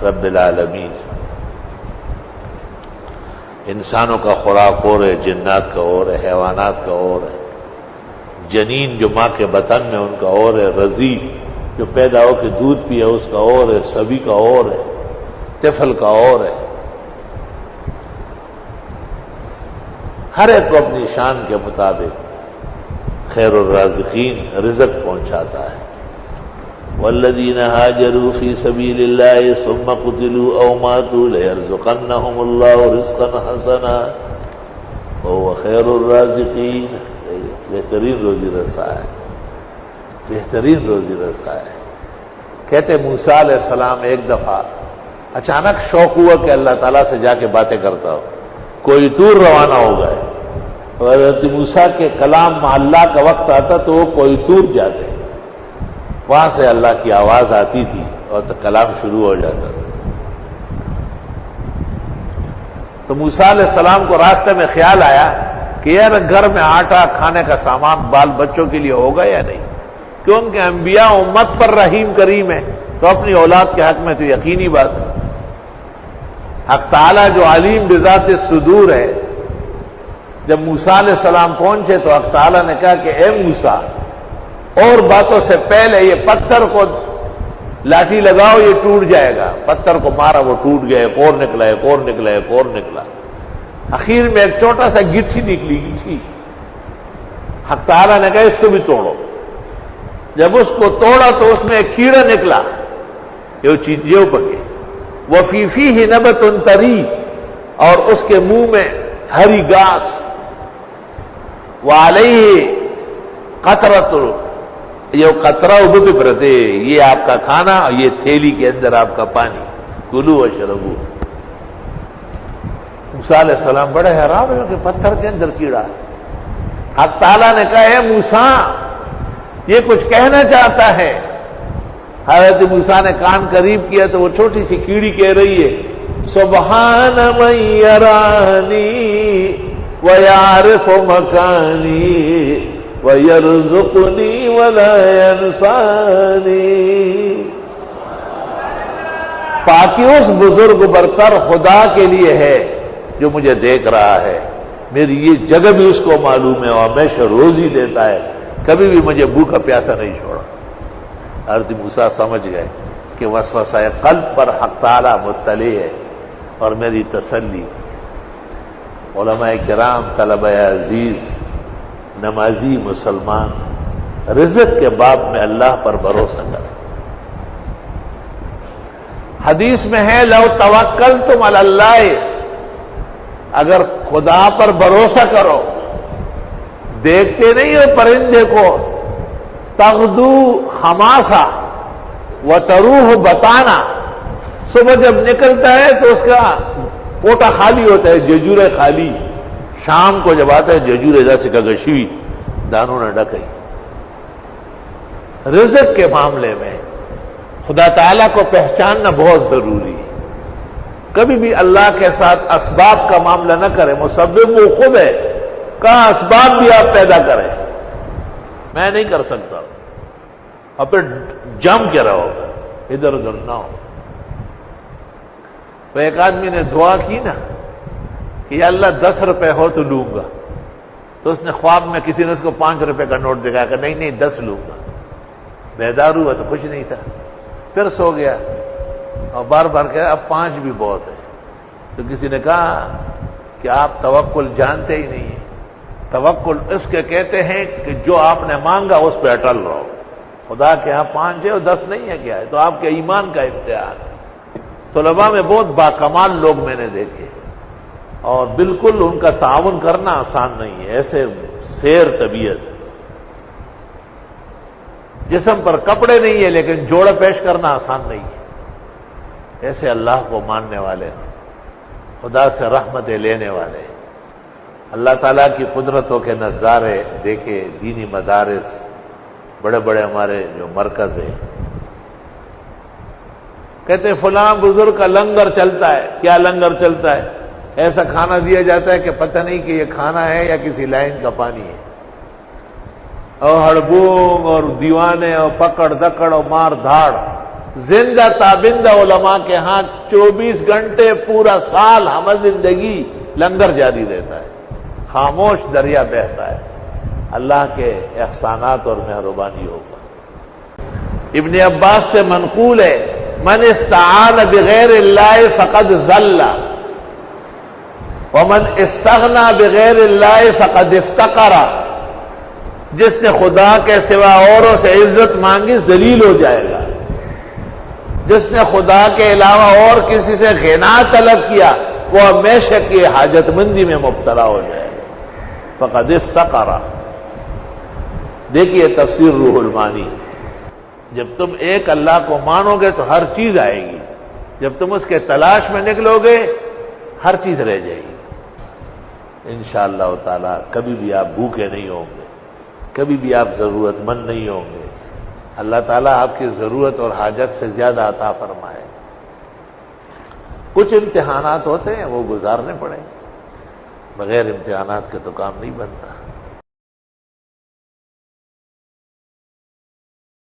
رب العالمین. انسانوں کا خوراک اور ہے، جنات کا اور ہے، حیوانات کا اور ہے. جنین جو ماں کے بطن میں ان کا اور ہے، رضی جو پیدا ہو کے دودھ پیا اس کا اور ہے، سبھی کا اور ہے، طفل کا اور ہے. ہر ایک کو اپنی شان کے مطابق خیر الرازقین رزق پہنچاتا ہے. والذین ہاجروا فی سبیل اللہ ثم قتلوا او ماتوا لیرزقنہم اللہ رزقا حسنا وهو خیر الرازقین. بہترین روزی رسا ہے، بہترین روزی رسا ہے. کہتے موسیٰ علیہ السلام ایک دفعہ اچانک شوق ہوا کہ اللہ تعالیٰ سے جا کے باتیں کرتا ہو. کوئی طور روانہ ہو گئے. حضرت موسیٰ کے کلام میں اللہ کا وقت آتا تو وہ کوئی طور جاتے، وہاں سے اللہ کی آواز آتی تھی اور تو کلام شروع ہو جاتا تھا. تو موسیٰ علیہ السلام کو راستے میں خیال آیا کہ یار گھر میں آٹا کھانے کا سامان بال بچوں کے لیے ہوگا یا نہیں، کیونکہ انبیاء امت پر رحیم کریم ہے تو اپنی اولاد کے حق میں تو یقینی بات ہے. حق تعالیٰ جو علیم بذات الصدور ہے، جب موسیٰ علیہ السلام پہنچے تو حق تعالیٰ نے کہا کہ اے موسیٰ، اور باتوں سے پہلے یہ پتھر کو لاٹھی لگاؤ، یہ ٹوٹ جائے گا. پتھر کو مارا، وہ ٹوٹ گیا. ایک اور نکلا، ایک اور نکلا، ایک اور نکلا. اخیر میں ایک چھوٹا سا گٹھی نکلی، گٹھی. حق تعالیٰ نے کہا اس کو بھی توڑو. جب اس کو توڑا تو اس میں ایک کیڑا نکلا، یہ چیز یہ پکے. وَفِي فِيهِ نَبَتٌ طَرِيٌّ، اور اس کے منہ میں ہری گھاس. وَعَلَيْهِ قَطْرَةٌ، یہ قطرہ ابو پہ پرتے، یہ آپ کا کھانا اور یہ تھیلی کے اندر آپ کا پانی. کلوا واشربوا. موسیٰ علیہ السلام بڑے حیران ہوئے کہ پتھر کے اندر کیڑا. حق تعالیٰ نے کہا اے موسیٰ یہ کچھ کہنا چاہتا ہے. حضرت موسیٰ نے کان قریب کیا تو وہ چھوٹی سی کیڑی کہہ رہی ہے سبحان من یرانی ویعرف مکانی ویرزقنی ولا ینسانی. پاکی اس بزرگ برتر خدا کے لیے ہے جو مجھے دیکھ رہا ہے. میری یہ جگہ بھی اس کو معلوم ہے اور ہمیشہ روزی دیتا ہے، کبھی بھی مجھے بھوکا پیاسا نہیں چھوڑا. حضرت موسیٰ سمجھ گئے کہ وسوسہ قلب پر حق تعالیٰ مطلع ہے اور میری تسلی. علماء کرام، طلبہ عزیز، نمازی مسلمان رزق کے باب میں اللہ پر بھروسہ کریں. حدیث میں ہے لو توکلتم علی اللہ، اگر خدا پر بھروسہ کرو. دیکھتے نہیں ہو پرندے کو، تغدو خماسا وتروح بطانا، صبح جب نکلتا ہے تو اس کا پوٹا خالی ہوتا ہے، ججورے خالی. شام کو جب آتا ہے ججورے جیسے گشوی دانوں نے ڈکئی. رزق کے معاملے میں خدا تعالیٰ کو پہچاننا بہت ضروری ہے. کبھی بھی اللہ کے ساتھ اسباب کا معاملہ نہ کریں. مسبب وہ خود ہے، کہاں اسباب بھی آپ پیدا کریں. میں نہیں کر سکتا، اور پھر جم کے رہو، ادھر ادھر نہ ہو. تو ایک آدمی نے دعا کی نا کہ یا اللہ 10 روپے ہو تو لوں گا. تو اس نے خواب میں کسی نے اس کو 5 روپے کا نوٹ دکھایا کہ نہیں نہیں 10 لوں گا. بیدار ہوا تو کچھ نہیں تھا، پھر سو گیا اور بار بار کہا اب 5 بھی بہت ہے. تو کسی نے کہا کہ آپ توکل جانتے ہی نہیں ہیں. توکل اس کے کہتے ہیں کہ جو آپ نے مانگا اس پہ اٹل رہو. خدا کے ہاں 5 ہے اور 10 نہیں ہے، کیا ہے؟ تو آپ کے ایمان کا امتحان ہے. طلباء میں بہت باکمال لوگ میں نے دیکھے اور بالکل ان کا تعاون کرنا آسان نہیں ہے. ایسے سیر طبیعت، جسم پر کپڑے نہیں ہے لیکن جوڑا پیش کرنا آسان نہیں ہے. ایسے اللہ کو ماننے والے ہیں، خدا سے رحمتیں لینے والے ہیں. اللہ تعالیٰ کی قدرتوں کے نظارے دیکھے. دینی مدارس، بڑے بڑے ہمارے جو مرکز ہیں، کہتے ہیں فلاں بزرگ کا لنگر چلتا ہے. کیا لنگر چلتا ہے؟ ایسا کھانا دیا جاتا ہے کہ پتہ نہیں کہ یہ کھانا ہے یا کسی لائن کا پانی ہے. اور ہڑبونگ اور دیوانے اور پکڑ دکڑ اور مار دھاڑ زندہ تابندہ علماء کے ہاں 24 گھنٹے پورا سال ہمہ زندگی لنگر جاری رہتا ہے، خاموش دریا بہتا ہے، اللہ کے احسانات اور مہربانی ہوگا۔ ابن عباس سے منقول ہے، من استعان بغیر اللہ فقد ضل ومن استغنى بغیر اللہ فقد افتقر۔ جس نے خدا کے سوا اوروں سے عزت مانگی ذلیل ہو جائے گا، جس نے خدا کے علاوہ اور کسی سے غنا طلب کیا وہ ہمیشہ کی حاجت مندی میں مبتلا ہو جائے گا، فقد افتقر۔ دیکھیے تفسیر روح المعانی، جب تم ایک اللہ کو مانو گے تو ہر چیز آئے گی، جب تم اس کے تلاش میں نکلو گے ہر چیز رہ جائے گی۔ انشاءاللہ تعالی کبھی بھی آپ بھوکے نہیں ہوں گے، کبھی بھی آپ ضرورت مند نہیں ہوں گے، اللہ تعالیٰ آپ کی ضرورت اور حاجت سے زیادہ عطا فرمائے۔ کچھ امتحانات ہوتے ہیں وہ گزارنے پڑیں، بغیر امتحانات کے تو کام نہیں بنتا۔